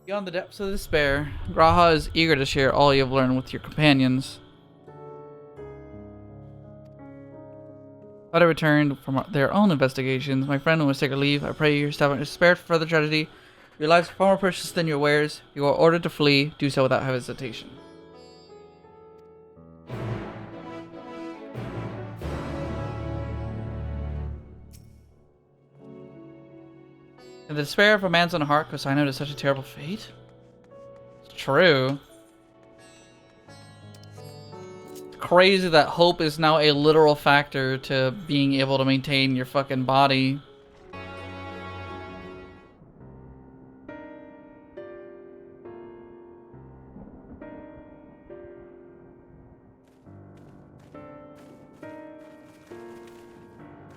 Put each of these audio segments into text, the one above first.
Beyond the depths of despair, Graha is eager to share all you have learned with your companions. Having returned from their own investigations, my friend must take a leave. I pray you stop spared for further tragedy. Your lives are far more precious than your wares. You are ordered to flee. Do so without hesitation. In the despair of a man's own heart, Cosino to such a terrible fate? It's true. It's crazy that hope is now a literal factor to being able to maintain your fucking body.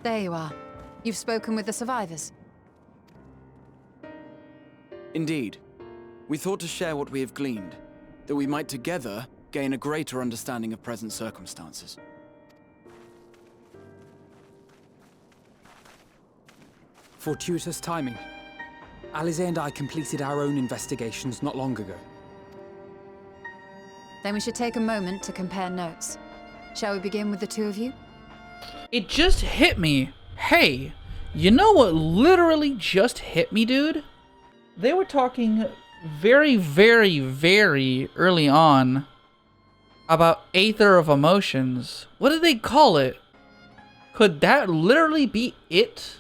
There you are. You've spoken with the survivors. Indeed. We thought to share what we have gleaned, that we might together gain a greater understanding of present circumstances. Fortuitous timing. Alize and I completed our own investigations not long ago. Then we should take a moment to compare notes. Shall we begin with the two of you? It just hit me. Hey, you know what literally just hit me, dude? They were talking very, very, very early on about Aether of Emotions. What did they call it? Could that literally be it?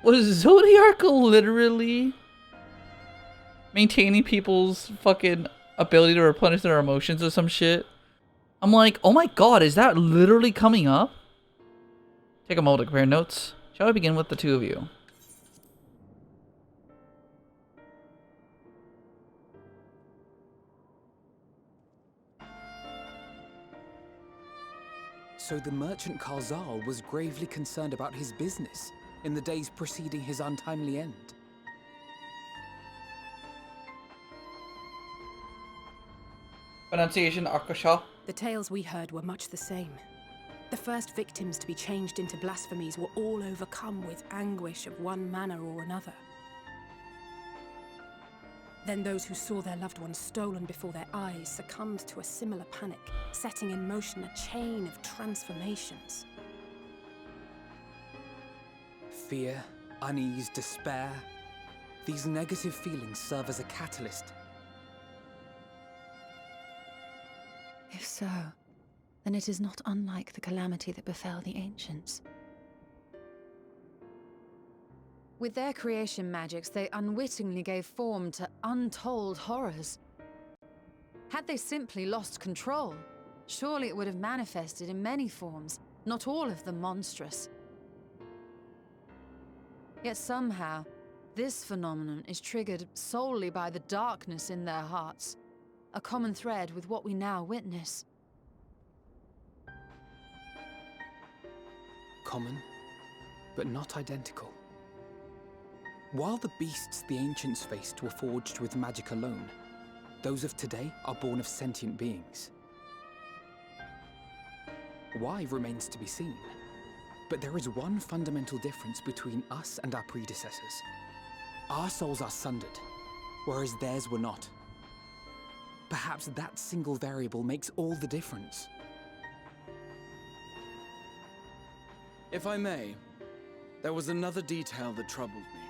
Was Zodiark literally maintaining people's fucking ability to replenish their emotions or some shit? I'm like, oh my god, is that literally coming up? Take a moment to compare notes. Shall we begin with the two of you? So the merchant Karzal was gravely concerned about his business in the days preceding his untimely end. Pronunciation Akasha. The tales we heard were much the same. The first victims to be changed into blasphemies were all overcome with anguish of one manner or another. Then those who saw their loved ones stolen before their eyes succumbed to a similar panic, setting in motion a chain of transformations. Fear, unease, despair. These negative feelings serve as a catalyst. If so, then it is not unlike the calamity that befell the ancients. With their creation magics, they unwittingly gave form to untold horrors. Had they simply lost control, surely it would have manifested in many forms, not all of them monstrous. Yet somehow, this phenomenon is triggered solely by the darkness in their hearts, a common thread with what we now witness. Common, but not identical. While the beasts the ancients faced were forged with magic alone, those of today are born of sentient beings. Why remains to be seen, but there is one fundamental difference between us and our predecessors. Our souls are sundered, whereas theirs were not. Perhaps that single variable makes all the difference. If I may, there was another detail that troubled me.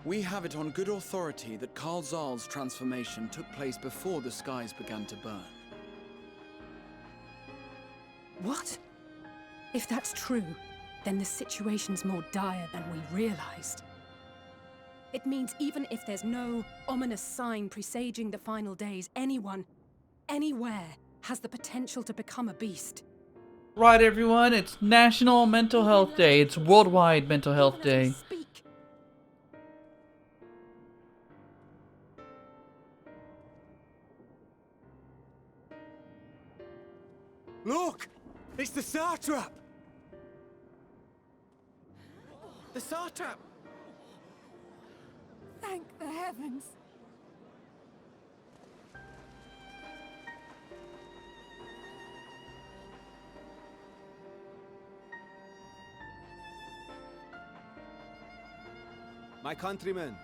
We have it on good authority that Karl Zahl's transformation took place before the skies began to burn. What? If that's true, then the situation's more dire than we realized. It means even if there's no ominous sign presaging the final days, anyone, anywhere, has the potential to become a beast. Right, everyone, it's National Mental Health Day. It's Worldwide Mental Health Even as we Day. speak. Look! It's the Satrap! The Satrap! Thank the heavens. My countrymen,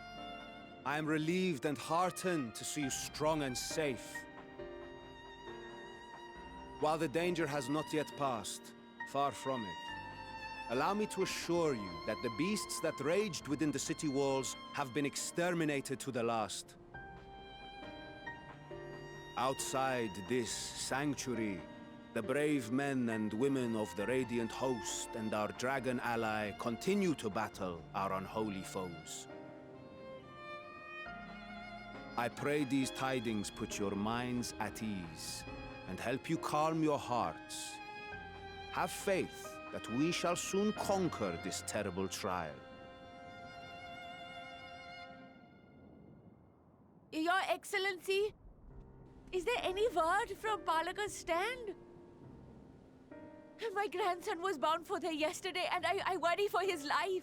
I am relieved and heartened to see you strong and safe. While the danger has not yet passed, far from it, allow me to assure you that the beasts that raged within the city walls have been exterminated to the last. Outside this sanctuary, the brave men and women of the Radiant Host and our dragon ally continue to battle our unholy foes. I pray these tidings put your minds at ease and help you calm your hearts. Have faith that we shall soon conquer this terrible trial. Your Excellency, is there any word from Palaka's stand? My grandson was bound for there yesterday, and I worry for his life.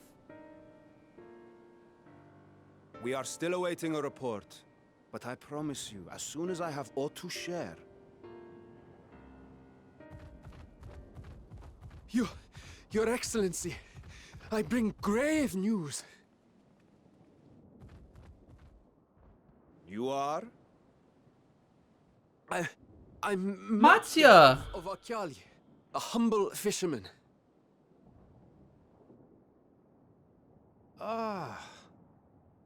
We are still awaiting a report, but I promise you, as soon as I have aught to share... Your Excellency, I bring grave news. You are? I'm Matsya! of Akyali, a humble fisherman. Ah,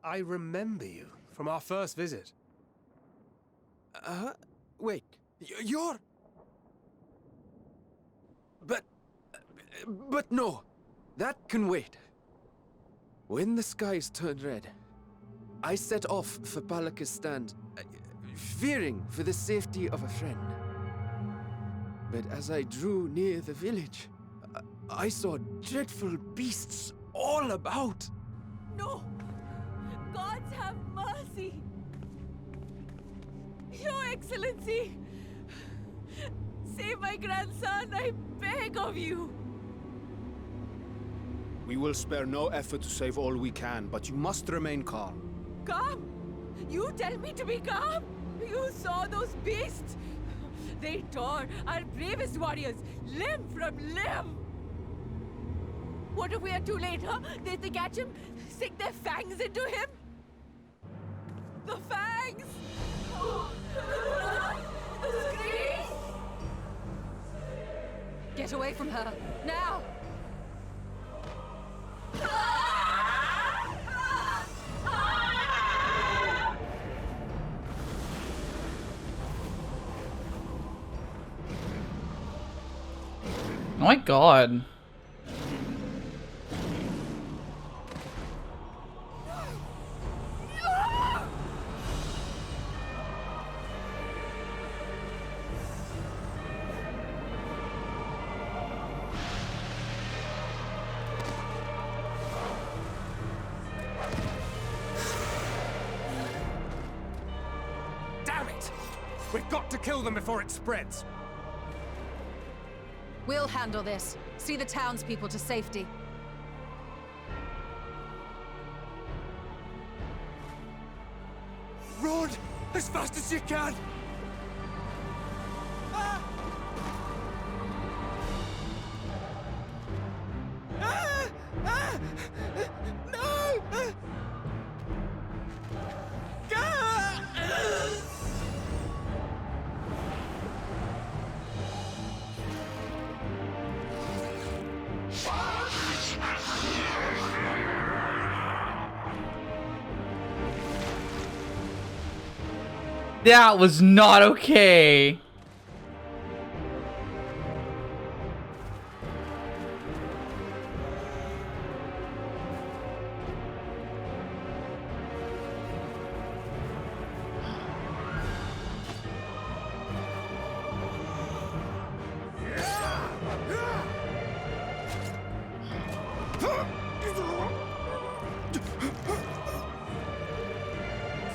I remember you from our first visit. Wait, you're... But no, that can wait. When the skies turned red, I set off for Palaka's stand, fearing for the safety of a friend. But as I drew near the village, I saw dreadful beasts all about. No! Gods have mercy! Your Excellency! Save my grandson, I beg of you! We will spare no effort to save all we can, but you must remain calm. Calm? You tell me to be calm? You saw those beasts? They tore our bravest warriors limb from limb! What if we are too late, huh? They catch him, sink their fangs into him? The fangs! The screams! Get away from her, now! Oh my god. Damn it! We've got to kill them before it spreads. We'll handle this. See the townspeople to safety. Run as fast as you can! That was not okay.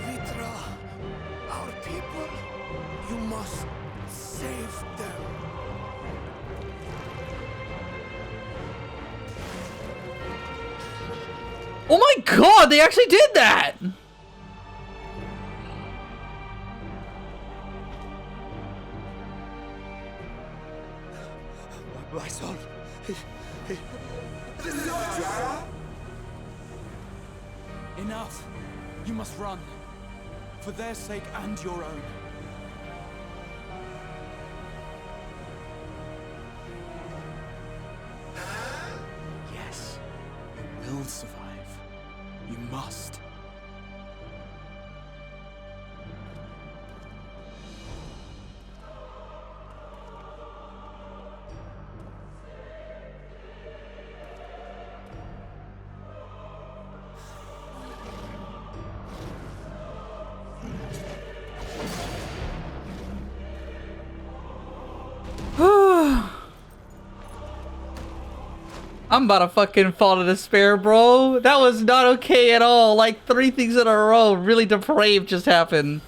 Vitra, our people, you must save them. Oh my god, they actually did that! My son, Enough! You must run. For their sake and your own. Yes, you will survive. You must. I'm about to fucking fall to despair, bro. That was not okay at all. Like 3 things in a row, really depraved just happened.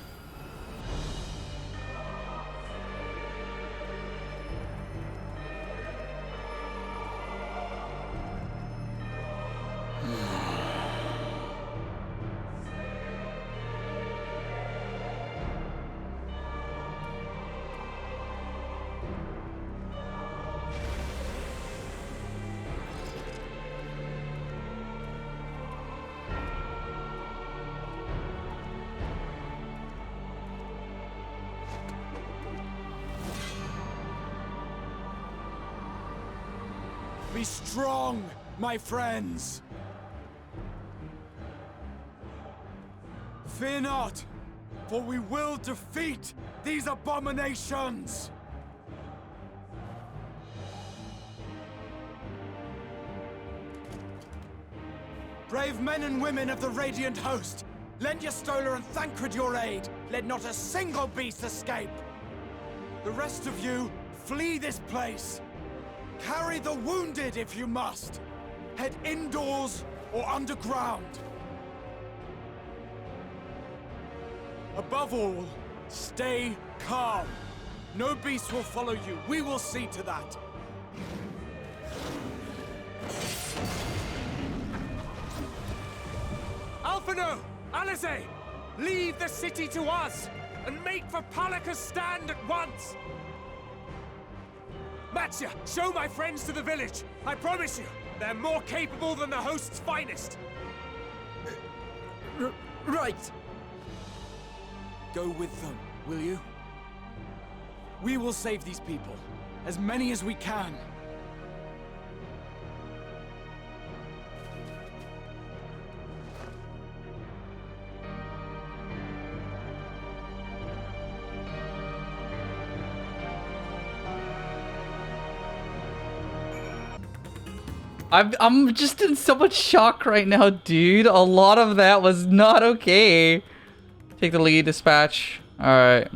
Be strong, my friends! Fear not, for we will defeat these abominations! Brave men and women of the Radiant Host, lend your Stola and Thancred your aid. Let not a single beast escape. The rest of you, flee this place. Carry the wounded if you must. Head indoors or underground. Above all, stay calm. No beast will follow you. We will see to that. Alphino! Alice! Leave the city to us, and make for Palaka's stand at once! Matsya, show my friends to the village. I promise you, they're more capable than the host's finest. Right. Go with them, will you? We will save these people. As many as we can. I'm just in so much shock right now, dude. A lot of that was not okay. Take the lead, dispatch. Alright.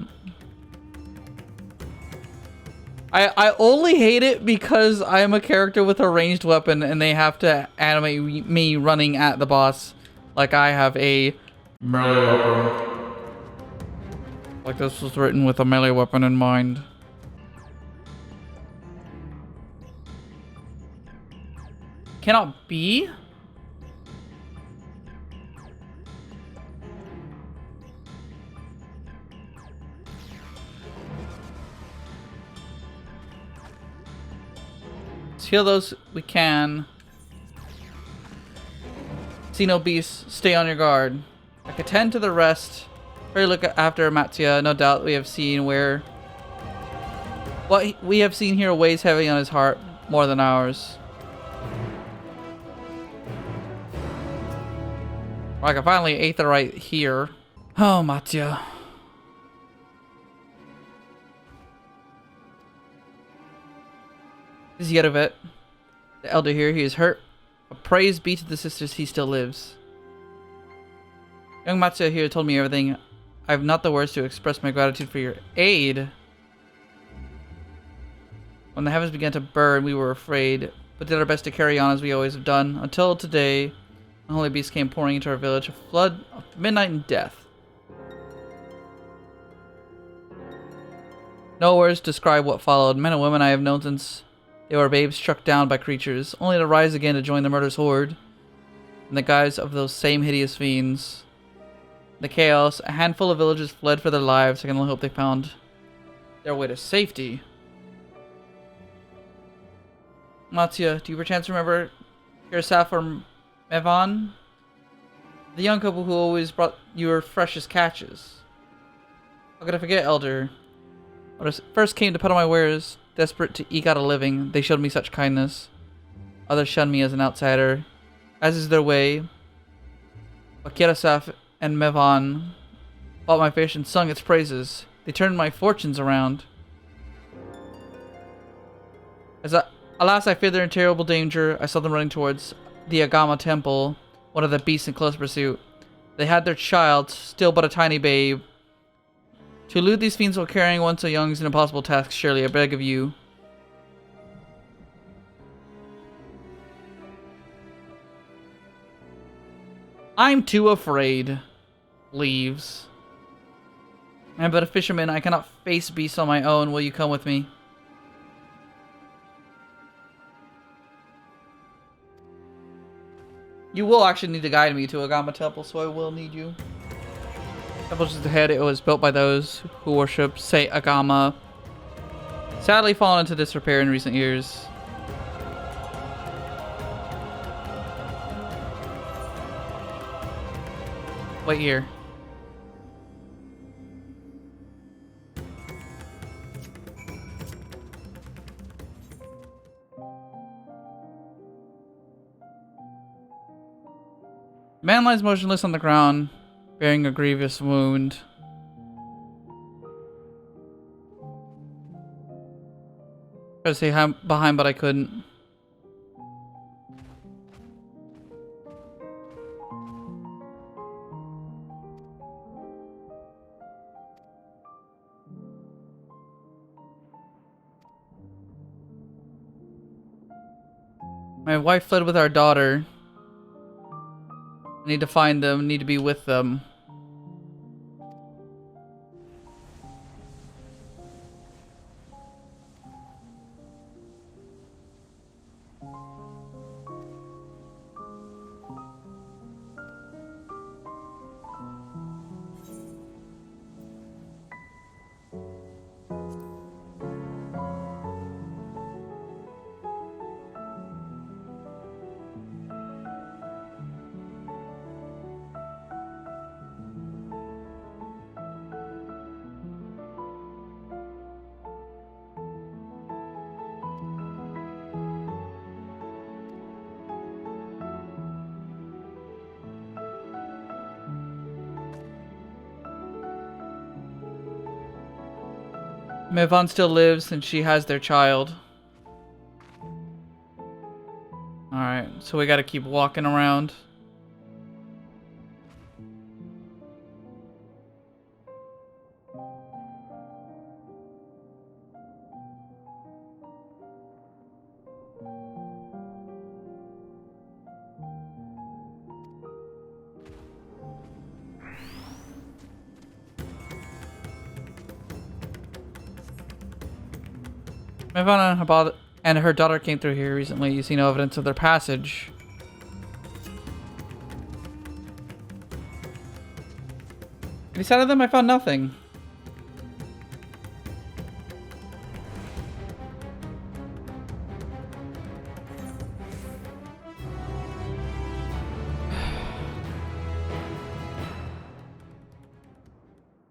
I only hate it because I'm a character with a ranged weapon and they have to animate me running at the boss like I have a melee weapon. Like this was written with a melee weapon in mind. Cannot be? Let's heal those we can. See no beasts, stay on your guard. I could tend to the rest. Very look after Matsya. No doubt we have seen where what we have seen here weighs heavy on his heart more than ours. I can finally Aether right here. Oh, Matsya. This is Yedovet, the elder here. He is hurt. But praise be to the sisters, he still lives. Young Matsya here told me everything. I have not the words to express my gratitude for your aid. When the heavens began to burn, we were afraid, but did our best to carry on as we always have done. Until today, the holy beast came pouring into our village, a flood of midnight and death. No words describe what followed. Men and women I have known since they were babes struck down by creatures, only to rise again to join the murderous horde. In the guise of those same hideous fiends. In the chaos, a handful of villagers fled for their lives. I can only hope they found their way to safety. Matsya, do you perchance remember Kirsaf or Mevan? The young couple who always brought your freshest catches. How could I forget, Elder? When I first came to peddle my wares, desperate to eke out a living, they showed me such kindness. Others shunned me as an outsider, as is their way. But Kirasaf and Mevan bought my fish and sung its praises. They turned my fortunes around. Alas, I feared they're in terrible danger. I saw them running towards the Agama Temple, one of the beasts in close pursuit. They had their child, still but a tiny babe. To elude these fiends while carrying one so young is an impossible task, surely, I beg of you. I'm too afraid. Leaves. I am but a fisherman. I cannot face beasts on my own. Will you come with me? You will actually need to guide me to Agama Temple, so I will need you. Temple just ahead. It was built by those who worship Saint Agama. Sadly fallen into disrepair in recent years. Wait here. The man lies motionless on the ground, bearing a grievous wound. Tried to stay behind, but I couldn't. My wife fled with our daughter. I need to find them, need to be with them. Mevan still lives and she has their child. Alright, so we gotta keep walking around. Mevan and her daughter came through here recently. You see no evidence of their passage. Any sign of them? I found nothing.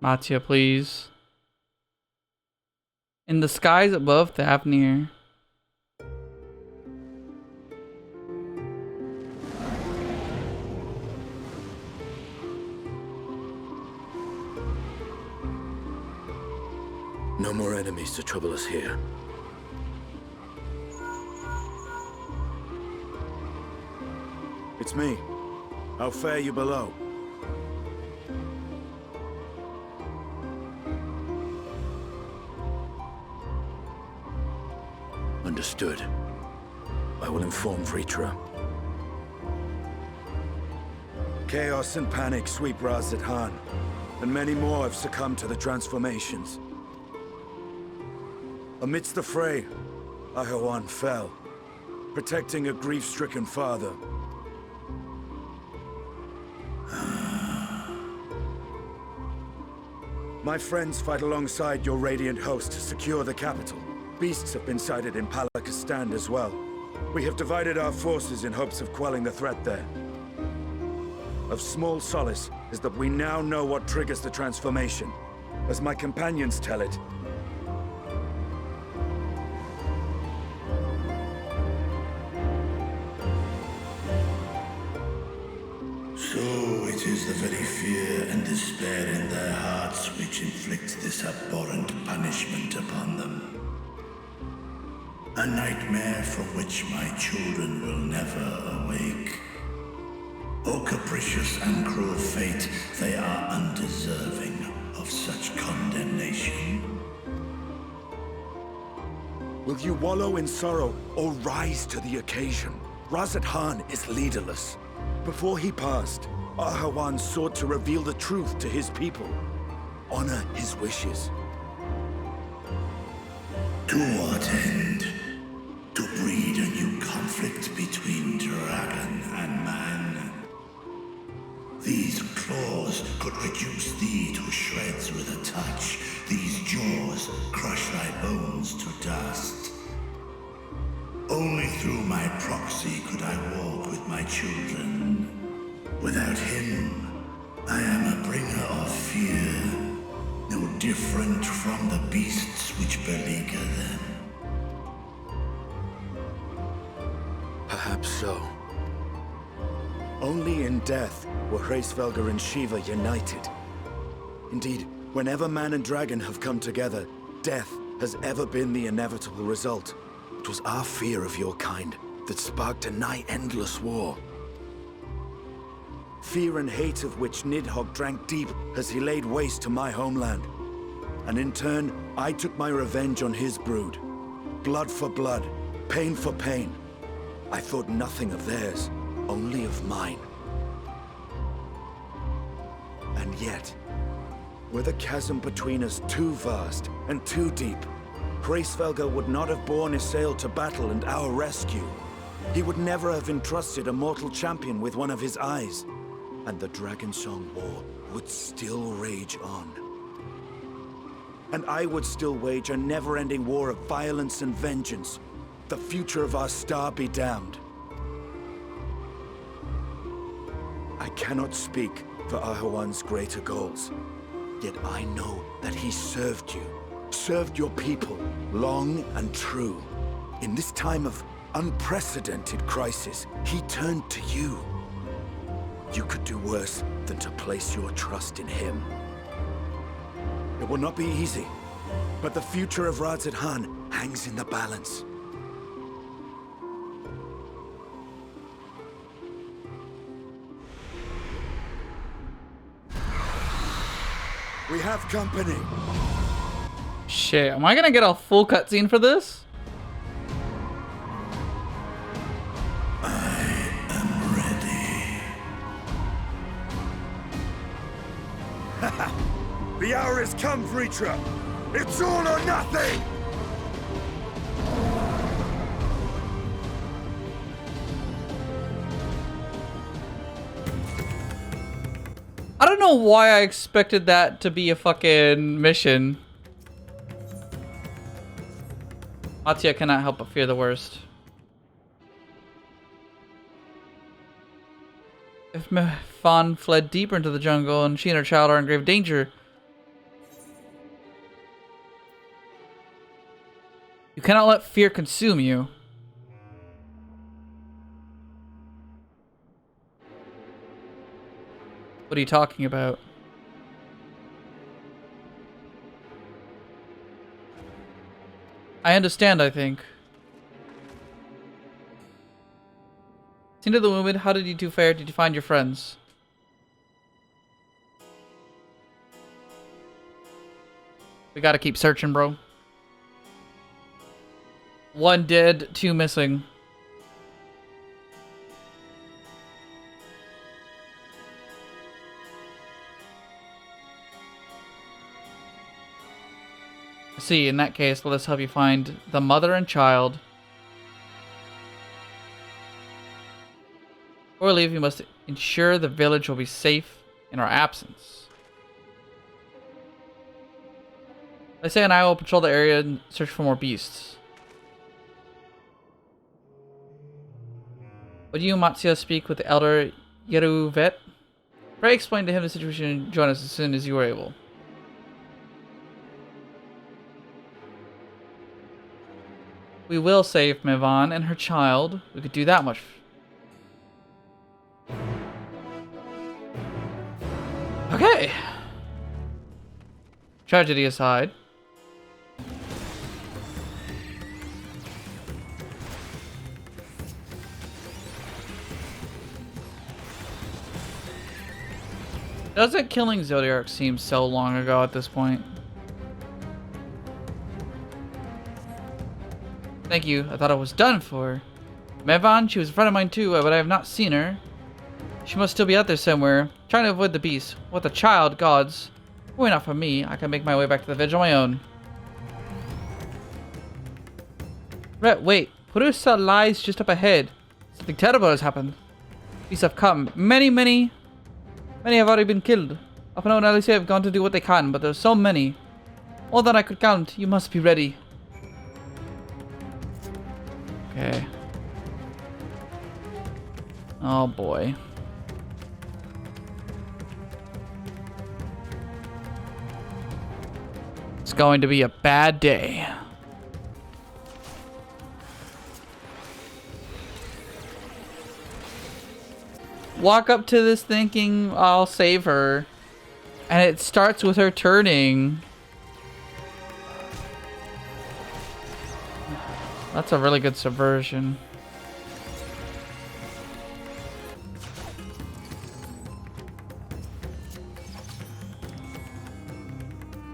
Matsya, please. In the skies above Thavnir. No more enemies to trouble us here. It's me. How fare you below? Understood. I will inform Vritra. Chaos and panic sweep Raz-Zidhan, and many more have succumbed to the transformations. Amidst the fray, Ahawan fell, protecting a grief-stricken father. My friends fight alongside your Radiant host to secure the capital. Beasts have been sighted in Palakistan as well. We have divided our forces in hopes of quelling the threat there. Of small solace is that we now know what triggers the transformation. As my companions tell it, so it is the very fear and despair in their hearts which inflict this abhorrent punishment upon them. A nightmare from which my children will never awake. O capricious and cruel fate, they are undeserving of such condemnation. will you wallow in sorrow or rise to the occasion? Razat Khan is leaderless. Before he passed, Ahawan sought to reveal the truth to his people. Honor his wishes. To what end? To breed a new conflict between dragon and man. These claws could reduce thee to shreds with a touch. These jaws crush thy bones to dust. Only through my proxy could I walk with my children. Without him, I am a bringer of fear, no different from the beasts which beleaguer them. Perhaps so. Only in death were Hraesvelgr and Shiva united. Indeed, whenever man and dragon have come together, death has ever been the inevitable result. It was our fear of your kind that sparked a nigh-endless war. Fear and hate of which Nidhogg drank deep as he laid waste to my homeland. And in turn, I took my revenge on his brood. Blood for blood, pain for pain. I thought nothing of theirs, only of mine. And yet, were the chasm between us too vast and too deep, Hraesvelgr would not have borne Isael to battle and our rescue. He would never have entrusted a mortal champion with one of his eyes. And the Dragonsong War would still rage on. And I would still wage a never-ending war of violence and vengeance. The future of our star be damned. I cannot speak for Ahawan's greater goals. Yet I know that he served you, served your people, long and true. In this time of unprecedented crisis, he turned to you. You could do worse than to place your trust in him. It will not be easy, but the future of Razat Khan hangs in the balance. We have company. Shit, am I gonna get a full cutscene for this? The hour has come, Vritra! It's all or nothing! I don't know why I expected that to be a fucking mission. Matsya cannot help but fear the worst. If Fan fled deeper into the jungle and she and her child are in grave danger, you cannot let fear consume you. What are you talking about? I understand, I think. Seen to the woman, how did you two fare? Did you find your friends? We gotta keep searching, bro. 1 dead, 2 missing. See, in that case, let us help you find the mother and child. Before we leave, you must ensure the village will be safe in our absence. I say and I will patrol the area and search for more beasts. Would you, Matsya, speak with the elder Yeruvet Pray explain to him the situation and join us as soon as you are able. We will save Mevan and her child. We could do that much. Okay. Tragedy aside. Doesn't killing Zodiark seem so long ago at this point? Thank you. I thought I was done for. Mevan, she was a friend of mine too, but I have not seen her. She must still be out there somewhere, trying to avoid the beast. What the child, gods. Worry not for me. I can make my way back to the village on my own. Wait. Purusa lies just up ahead. Something terrible has happened. Beasts have come. Many have already been killed. Up and out, at least have gone to do what they can, but there's so many. More than I could count. You must be ready. Okay. Oh boy. It's going to be a bad day. Walk up to this thinking I'll save her. And it starts with her turning. That's a really good subversion.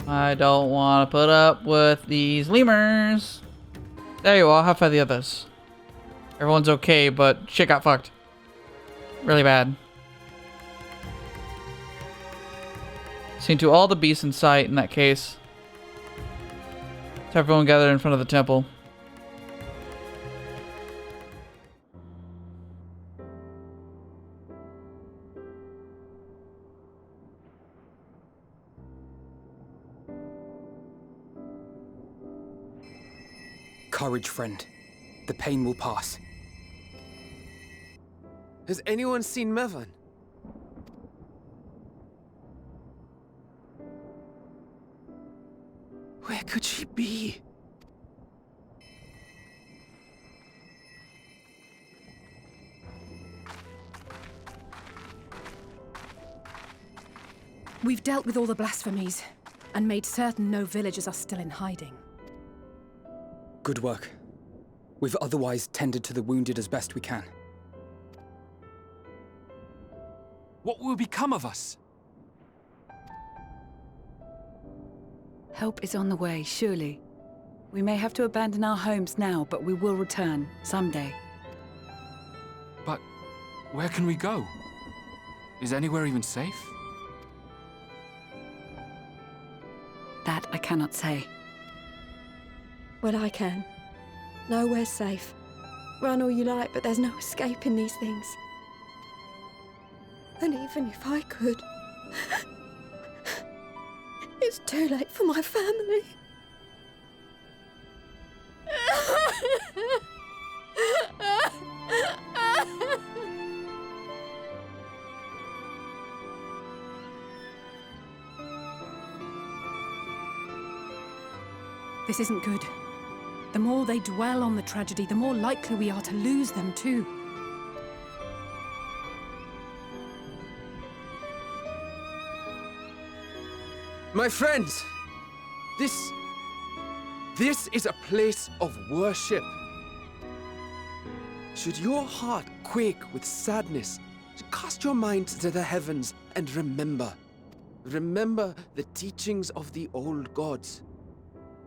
I don't want to put up with these lemurs. There you are. How about the others? Everyone's okay, but shit got fucked. Really bad. Seen to all the beasts in sight in that case. To everyone gathered in front of the temple. Courage, friend. The pain will pass. Has anyone seen Mevan? Where could she be? We've dealt with all the blasphemies and made certain no villagers are still in hiding. Good work. We've otherwise tended to the wounded as best we can. What will become of us? Help is on the way, surely. We may have to abandon our homes now, but we will return someday. But where can we go? Is anywhere even safe? That I cannot say. Well, I can. Nowhere's safe. Run all you like, but there's no escaping these things. And even if I could, it's too late for my family. This isn't good. The more they dwell on the tragedy, the more likely we are to lose them too. My friends, this is a place of worship. Should your heart quake with sadness, cast your mind to the heavens and remember. Remember the teachings of the old gods.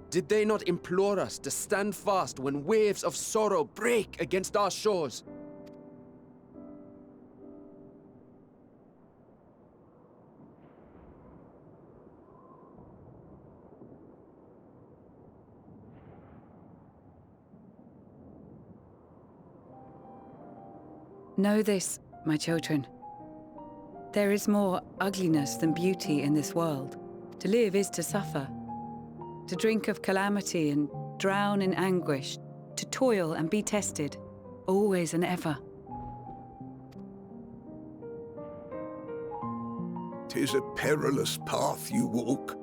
Did they not implore us to stand fast when waves of sorrow break against our shores? Know this, my children. There is more ugliness than beauty in this world. To live is to suffer. To drink of calamity and drown in anguish. To toil and be tested, always and ever. 'Tis a perilous path you walk.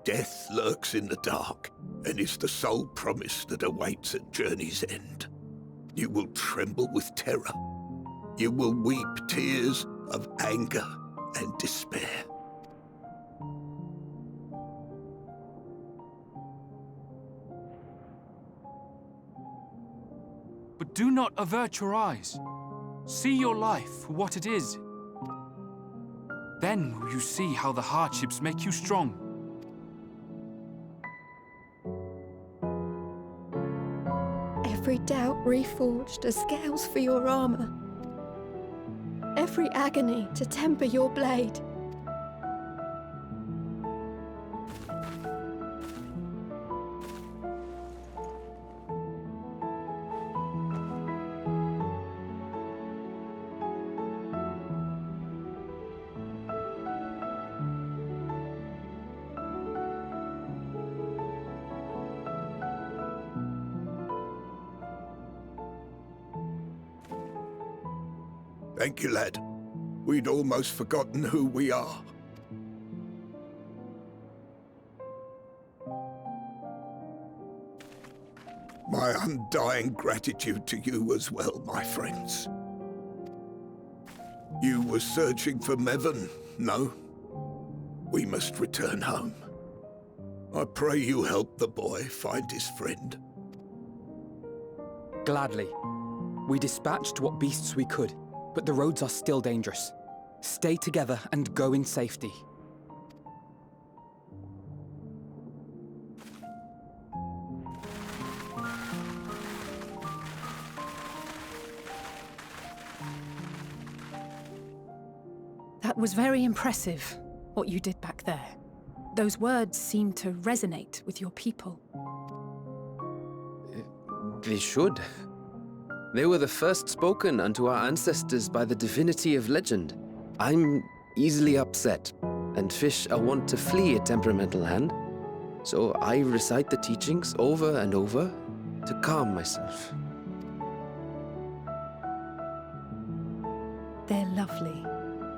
Death lurks in the dark, and is the sole promise that awaits at journey's end. You will tremble with terror. You will weep tears of anger and despair. But do not avert your eyes. See your life for what it is. Then will you see how the hardships make you strong. Every doubt reforged as scales for your armor. Every agony to temper your blade. Thank you, lad. We'd almost forgotten who we are. My undying gratitude to you as well, my friends. You were searching for Mevon, no? We must return home. I pray you help the boy find his friend. Gladly. We dispatched what beasts we could, but the roads are still dangerous. Stay together and go in safety. That was very impressive, what you did back there. Those words seem to resonate with your people. They should. They were the first spoken unto our ancestors by the divinity of legend. I'm easily upset, and fish are wont to flee a temperamental hand. So I recite the teachings over and over to calm myself. They're lovely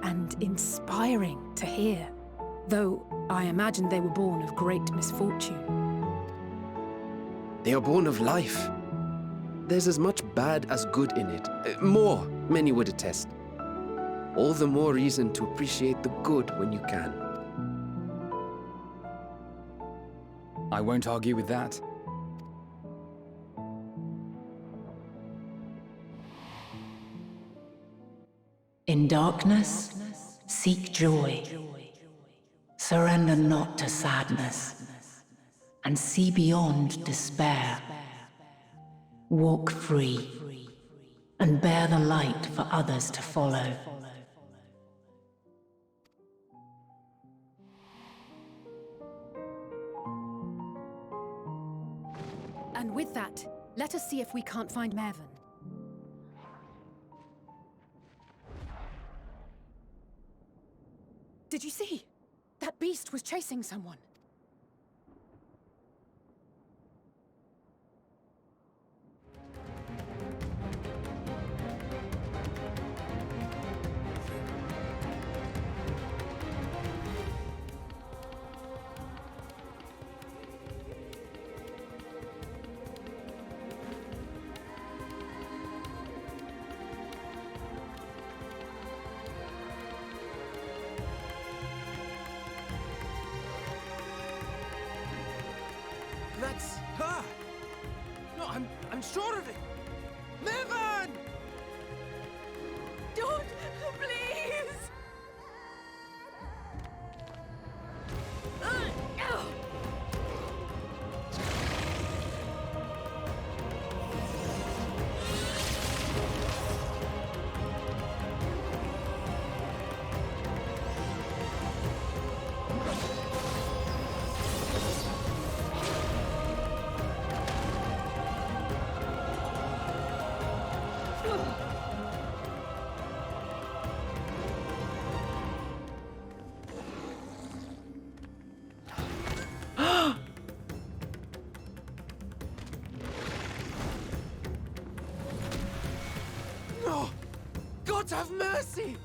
and inspiring to hear, though I imagine they were born of great misfortune. They are born of life. There's as much bad as good in it. More, many would attest. All the more reason to appreciate the good when you can. I won't argue with that. In darkness, seek joy. Surrender not to sadness, and see beyond despair. Walk free, and bear the light for others to follow. And with that, let us see if we can't find Mevon. Did you see? That beast was chasing someone. That's her! No, I'm sure of it! Mevon! Don't, please! No! God have mercy!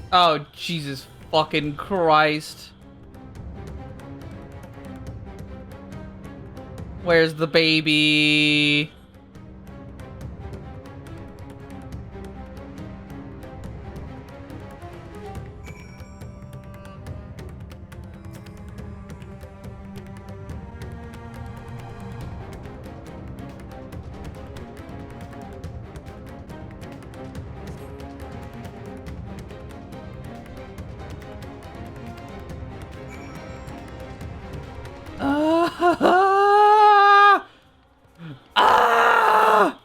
Oh, Jesus fucking Christ. Where's the baby? Ah! Ah!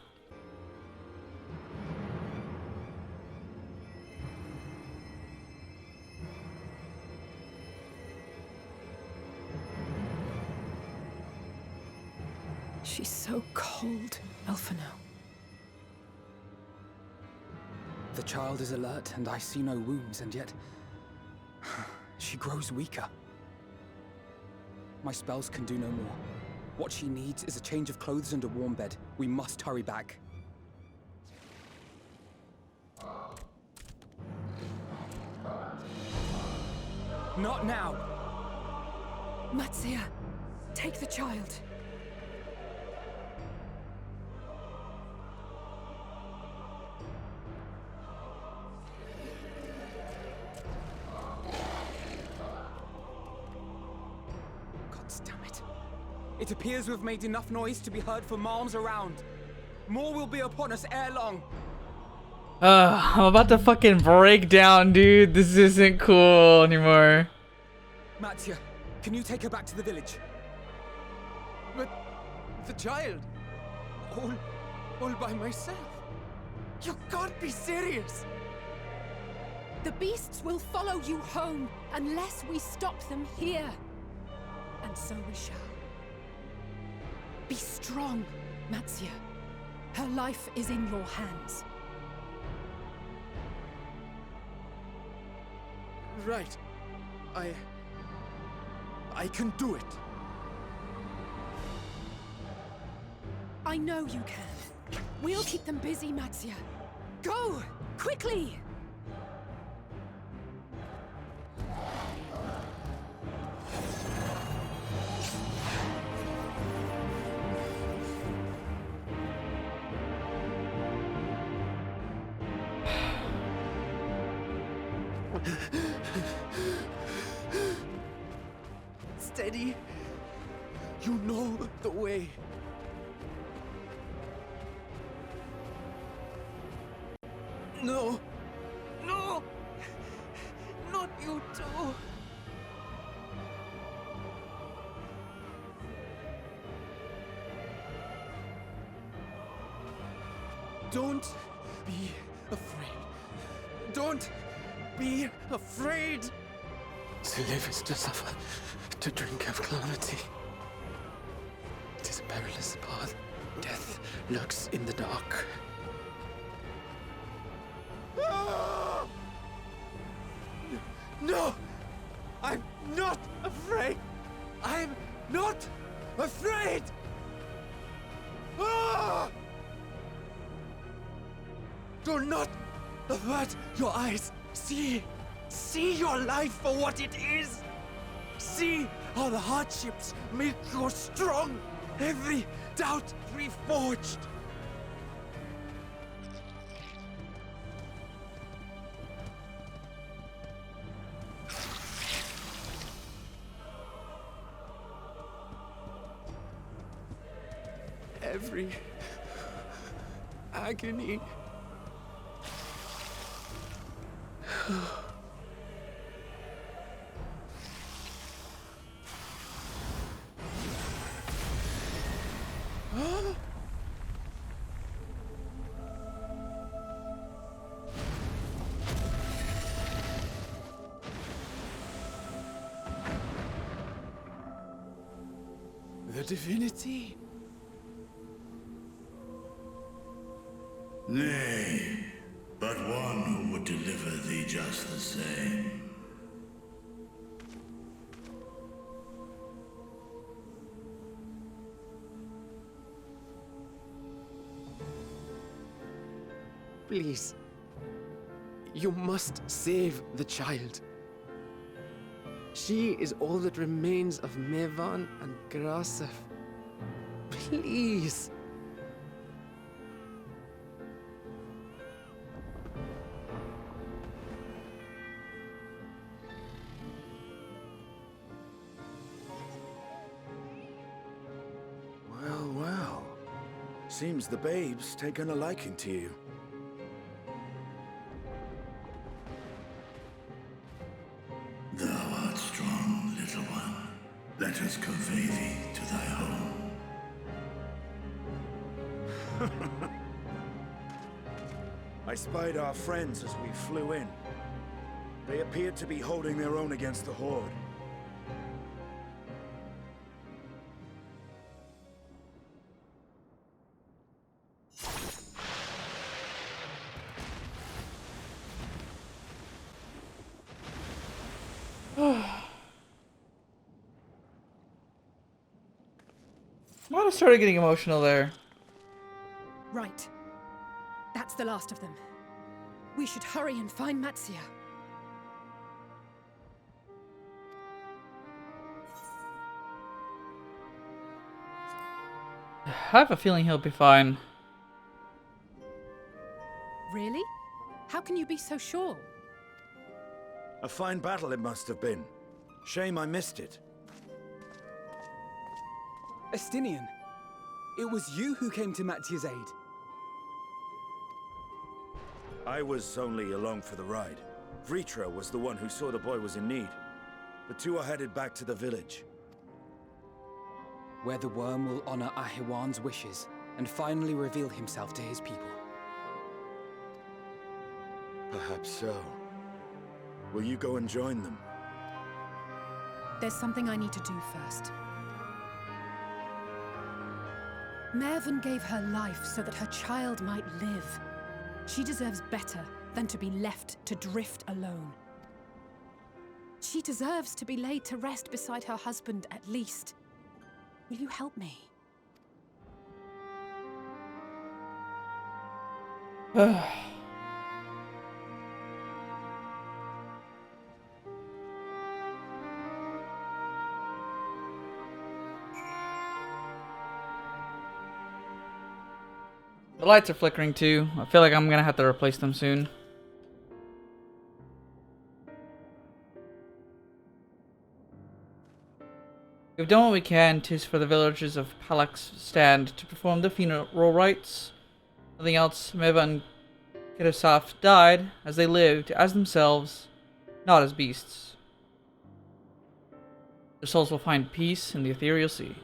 She's so cold, Elfino. The child is alert, and I see no wounds, and yet she grows weaker. My spells can do no more. What she needs is a change of clothes and a warm bed. We must hurry back. Not now! Matsya, take the child. It appears we've made enough noise to be heard for miles around. More will be upon us ere long. I'm about to fucking break down, dude. This isn't cool anymore. Matsya, can you take her back to the village? But the child, all by myself. You can't be serious. The beasts will follow you home unless we stop them here. And so we shall. Be strong, Matsya. Her life is in your hands. Right. I can do it. I know you can. We'll keep them busy, Matsya. Go! Quickly! Steady. You know the way. No. No. Not you too. Don't be afraid. Don't be afraid. To live is to suffer, to drink of calamity. It is a perilous path. Death lurks in the dark. No! I'm not afraid! I'm not afraid! Ah! Do not avert your eyes. See your life for what it is. See how the hardships make you strong. Every doubt reforged. Every agony. The divinity? Nay, but one who would deliver thee just the same. Please. You must save the child. She is all that remains of Mevan and Grasef. Please. Well, well. Seems the babe's taken a liking to you. Thou art strong, little one. Let us convey thee to thy home. I spied our friends as we flew in. They appeared to be holding their own against the Horde. Might have started getting emotional there. Right. That's the last of them. We should hurry and find Matsya. I have a feeling he'll be fine. Really? How can you be so sure? A fine battle it must have been. Shame I missed it. Estinian, it was you who came to Matsya's aid. I was only along for the ride. Vritra was the one who saw the boy was in need. The two are headed back to the village. Where the worm will honor Ahiwan's wishes and finally reveal himself to his people. Perhaps so. Will you go and join them? There's something I need to do first. Mervyn gave her life so that her child might live. She deserves better than to be left to drift alone. She deserves to be laid to rest beside her husband at least. Will you help me? The lights are flickering too. I feel like I'm gonna have to replace them soon. We've done what we can. 'Tis for the villagers of Palak's stand to perform the funeral rites. Nothing else. Meva and Kirasaf died as they lived, as themselves, not as beasts. Their souls will find peace in the ethereal sea.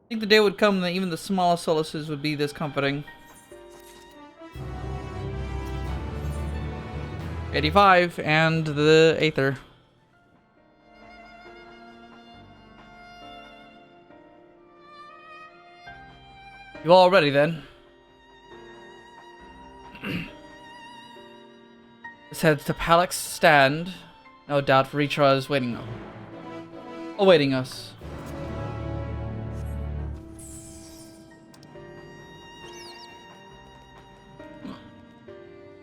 I think the day would come that even the smallest solaces would be this comforting. 85 and the Aether. You all ready then? Let's head to Palak's stand. No doubt Vritra is awaiting us.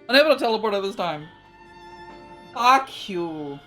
Unable to teleport at this time. Fuck you.